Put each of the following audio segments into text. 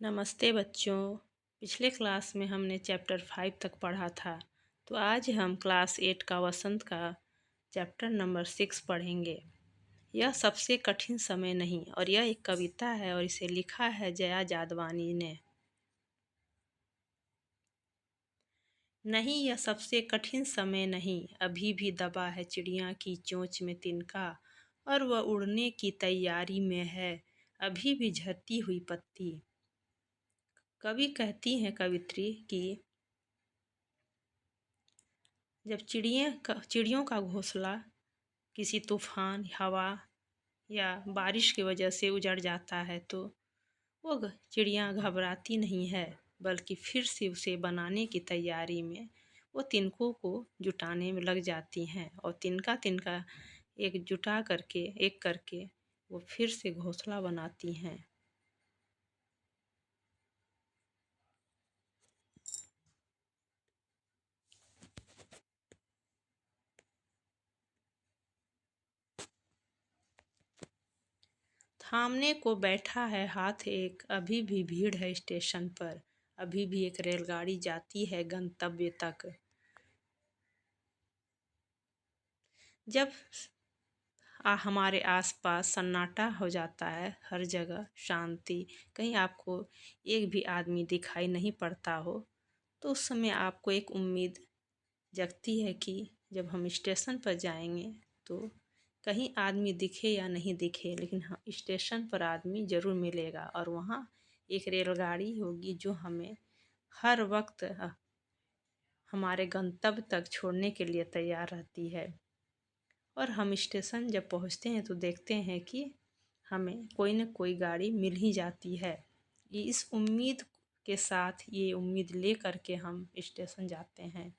नमस्ते बच्चों। पिछले क्लास में हमने चैप्टर 5 तक पढ़ा था। तो आज हम क्लास 8 का वसंत का चैप्टर नंबर 6 पढ़ेंगे। यह सबसे कठिन समय नहीं, और यह एक कविता है और इसे लिखा है जया जादवानी ने। नहीं, यह सबसे कठिन समय नहीं, अभी भी दबा है चिड़िया की चोंच में तिनका, और वह उड़ने की तैयारी में है, अभी भी झरती हुई पत्ती। कवि कहती हैं कवित्री कि जब चिड़ियों का घोंसला किसी तूफान, हवा या बारिश की वजह से उजड़ जाता है तो वो चिड़िया घबराती नहीं है, बल्कि फिर से उसे बनाने की तैयारी में वो तिनकों को जुटाने में लग जाती हैं, और तिनका तिनका एक करके वो फिर से घोंसला बनाती हैं। थामने को बैठा है हाथ एक, अभी भी भीड़ है स्टेशन पर, अभी भी एक रेलगाड़ी जाती है गंतव्य तक। जब हमारे आसपास सन्नाटा हो जाता है, हर जगह शांति, कहीं आपको एक भी आदमी दिखाई नहीं पड़ता हो, तो उस समय आपको एक उम्मीद जगती है कि जब हम स्टेशन पर जाएंगे तो कहीं आदमी दिखे या नहीं दिखे, लेकिन हाँ, स्टेशन पर आदमी ज़रूर मिलेगा, और वहाँ एक रेलगाड़ी होगी जो हमें हर वक्त हमारे गंतव्य तक छोड़ने के लिए तैयार रहती है। और हम स्टेशन जब पहुँचते हैं तो देखते हैं कि हमें कोई न कोई गाड़ी मिल ही जाती है। ये इस उम्मीद के साथ, ये उम्मीद ले कर के हम स्टेशन जाते हैं,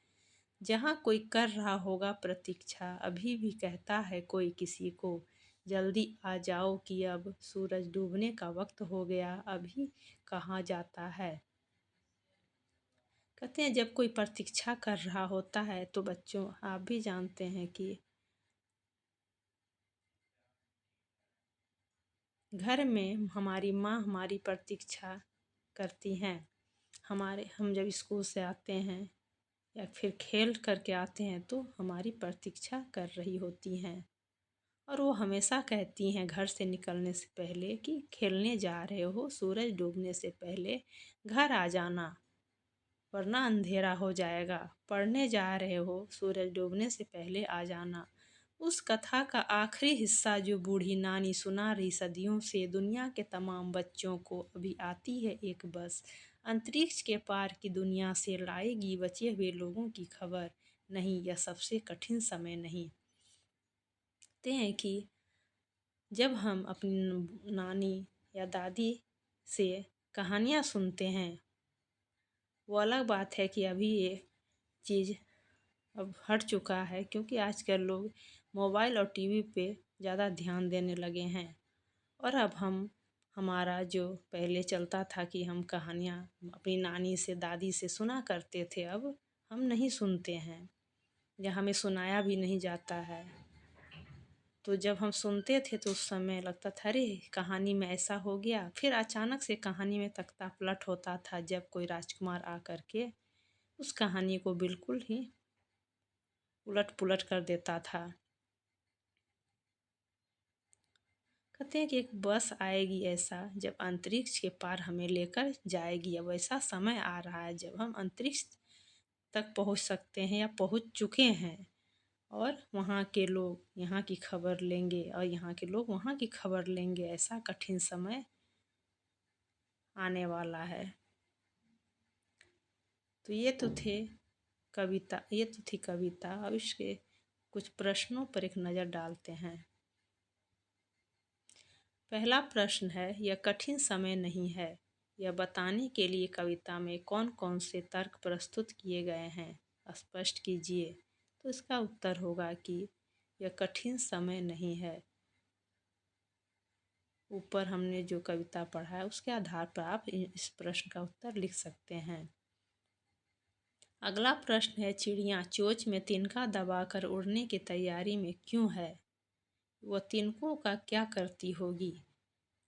जहाँ कोई कर रहा होगा प्रतीक्षा। अभी भी कहता है कोई किसी को, जल्दी आ जाओ कि अब सूरज डूबने का वक्त हो गया, अभी कहाँ जाता है। कहते हैं जब कोई प्रतीक्षा कर रहा होता है तो बच्चों, आप भी जानते हैं कि घर में हमारी माँ हमारी प्रतीक्षा करती हैं। हम जब स्कूल से आते हैं या फिर खेल करके आते हैं तो हमारी प्रतीक्षा कर रही होती हैं, और वो हमेशा कहती हैं घर से निकलने से पहले कि खेलने जा रहे हो, सूरज डूबने से पहले घर आ जाना, वरना अंधेरा हो जाएगा। पढ़ने जा रहे हो, सूरज डूबने से पहले आ जाना। उस कथा का आखिरी हिस्सा जो बूढ़ी नानी सुना रही सदियों से दुनिया के तमाम बच्चों को, अभी आती है एक बस, अंतरिक्ष के पार की दुनिया से लाएगी बचे हुए लोगों की खबर। नहीं, यह सबसे कठिन समय नहीं। कहते हैं कि जब हम अपनी नानी या दादी से कहानियाँ सुनते हैं, वो अलग बात है कि अभी ये चीज़ अब हट चुका है, क्योंकि आजकल लोग मोबाइल और टीवी पे ज़्यादा ध्यान देने लगे हैं। और अब हमारा जो पहले चलता था कि हम कहानियाँ अपनी नानी से, दादी से सुना करते थे, अब हम नहीं सुनते हैं या हमें सुनाया भी नहीं जाता है। तो जब हम सुनते थे तो उस समय लगता था अरे कहानी में ऐसा हो गया, फिर अचानक से कहानी में तख्ता पलट होता था जब कोई राजकुमार आ कर के उस कहानी को बिल्कुल ही उलट पुलट कर देता था। कहते हैं कि एक बस आएगी ऐसा जब अंतरिक्ष के पार हमें लेकर जाएगी। अब ऐसा समय आ रहा है जब हम अंतरिक्ष तक पहुंच सकते हैं या पहुंच चुके हैं, और वहाँ के लोग यहाँ की खबर लेंगे और यहाँ के लोग वहाँ की खबर लेंगे। ऐसा कठिन समय आने वाला है। तो ये तो थी कविता। अब इसके कुछ प्रश्नों पर एक नज़र डालते हैं। पहला प्रश्न है, यह कठिन समय नहीं है, यह बताने के लिए कविता में कौन कौन से तर्क प्रस्तुत किए गए हैं, स्पष्ट कीजिए। तो इसका उत्तर होगा कि यह कठिन समय नहीं है। ऊपर हमने जो कविता पढ़ा है उसके आधार पर आप इस प्रश्न का उत्तर लिख सकते हैं। अगला प्रश्न है, चिड़िया चोंच में तिनका दबाकर उड़ने की तैयारी में क्यों है? वह तिनकों का क्या करती होगी?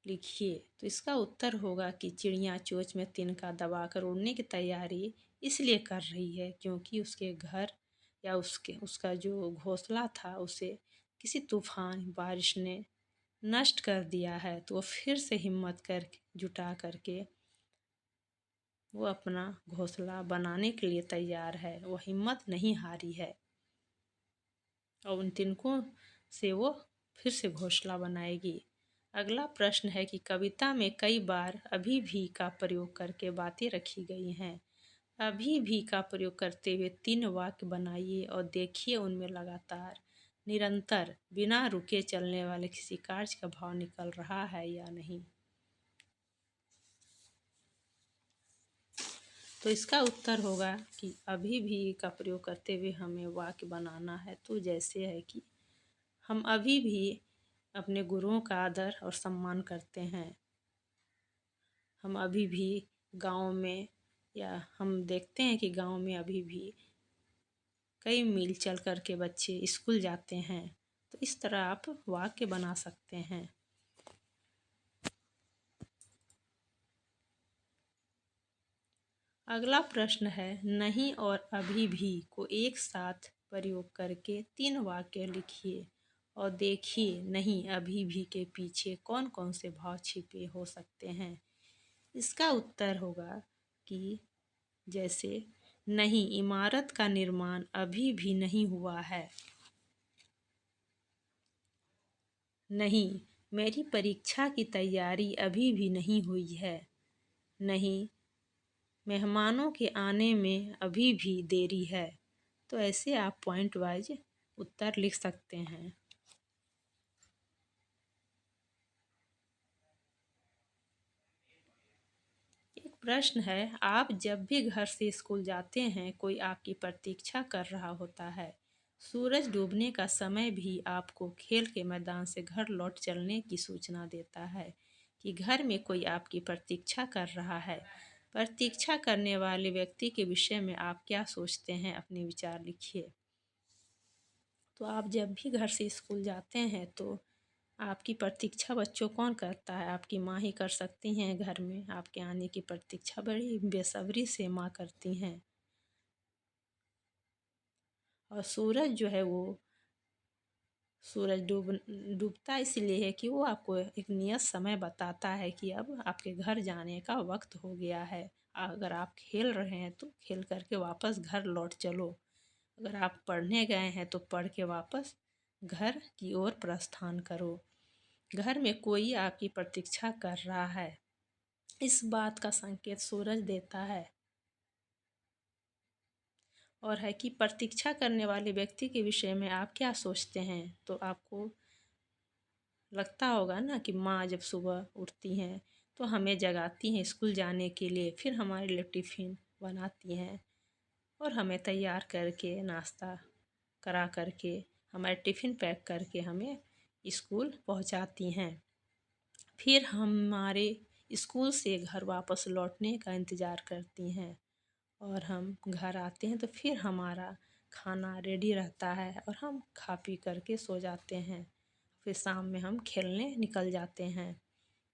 लिखिए। तो इसका उत्तर होगा कि चिड़िया चोंच में तिनका दबाकर उड़ने की तैयारी इसलिए कर रही है क्योंकि उसके घर या उसका जो घोंसला था उसे किसी तूफान बारिश ने नष्ट कर दिया है। तो वो फिर से हिम्मत कर जुटा करके वो अपना घोंसला बनाने के लिए तैयार है। वो हिम्मत नहीं हारी है और उन तिनकों से वो फिर से घोंसला बनाएगी। अगला प्रश्न है कि कविता में कई बार अभी भी का प्रयोग करके बातें रखी गई हैं। अभी भी का प्रयोग करते हुए 3 वाक्य बनाइए और देखिए उनमें लगातार निरंतर बिना रुके चलने वाले किसी कार्य का भाव निकल रहा है या नहीं। तो इसका उत्तर होगा कि अभी भी का प्रयोग करते हुए हमें वाक्य बनाना है। तो जैसे है कि हम अभी भी अपने गुरुओं का आदर और सम्मान करते हैं। हम अभी भी गांव में या हम देखते हैं कि गांव में अभी भी कई मील चल कर के बच्चे स्कूल जाते हैं। तो इस तरह आप वाक्य बना सकते हैं। अगला प्रश्न है नहीं और अभी भी को एक साथ प्रयोग करके 3 वाक्य लिखिए और देखिए नहीं अभी भी के पीछे कौन कौन से भाव छिपे हो सकते हैं। इसका उत्तर होगा कि जैसे नहीं इमारत का निर्माण अभी भी नहीं हुआ है। नहीं मेरी परीक्षा की तैयारी अभी भी नहीं हुई है। नहीं मेहमानों के आने में अभी भी देरी है। तो ऐसे आप पॉइंट वाइज उत्तर लिख सकते हैं। एक प्रश्न है आप जब भी घर से स्कूल जाते हैं कोई आपकी प्रतीक्षा कर रहा होता है। सूरज डूबने का समय भी आपको खेल के मैदान से घर लौट चलने की सूचना देता है कि घर में कोई आपकी प्रतीक्षा कर रहा है। प्रतीक्षा करने वाले व्यक्ति के विषय में आप क्या सोचते हैं अपने विचार लिखिए। तो आप जब भी घर से स्कूल जाते हैं तो आपकी प्रतीक्षा बच्चों कौन करता है। आपकी माँ ही कर सकती हैं। घर में आपके आने की प्रतीक्षा बड़ी बेसब्री से माँ करती हैं। और सूरज जो है वो सूरज डूबता इसलिए है कि वो आपको एक नियत समय बताता है कि अब आपके घर जाने का वक्त हो गया है। अगर आप खेल रहे हैं तो खेल करके वापस घर लौट चलो। अगर आप पढ़ने गए हैं तो पढ़ के वापस घर की ओर प्रस्थान करो। घर में कोई आपकी प्रतीक्षा कर रहा है इस बात का संकेत सूरज देता है। और है कि प्रतीक्षा करने वाले व्यक्ति के विषय में आप क्या सोचते हैं। तो आपको लगता होगा ना कि माँ जब सुबह उठती हैं तो हमें जगाती हैं स्कूल जाने के लिए, फिर हमारे लिए टिफ़िन बनाती हैं और हमें तैयार करके नाश्ता करा करके हमारे टिफ़िन पैक करके हमें स्कूल पहुँचाती हैं। फिर हमारे स्कूल से घर वापस लौटने का इंतज़ार करती हैं और हम घर आते हैं तो फिर हमारा खाना रेडी रहता है और हम खा पी करके सो जाते हैं। फिर शाम में हम खेलने निकल जाते हैं।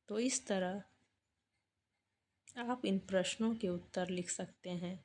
तो इस तरह आप इन प्रश्नों के उत्तर लिख सकते हैं।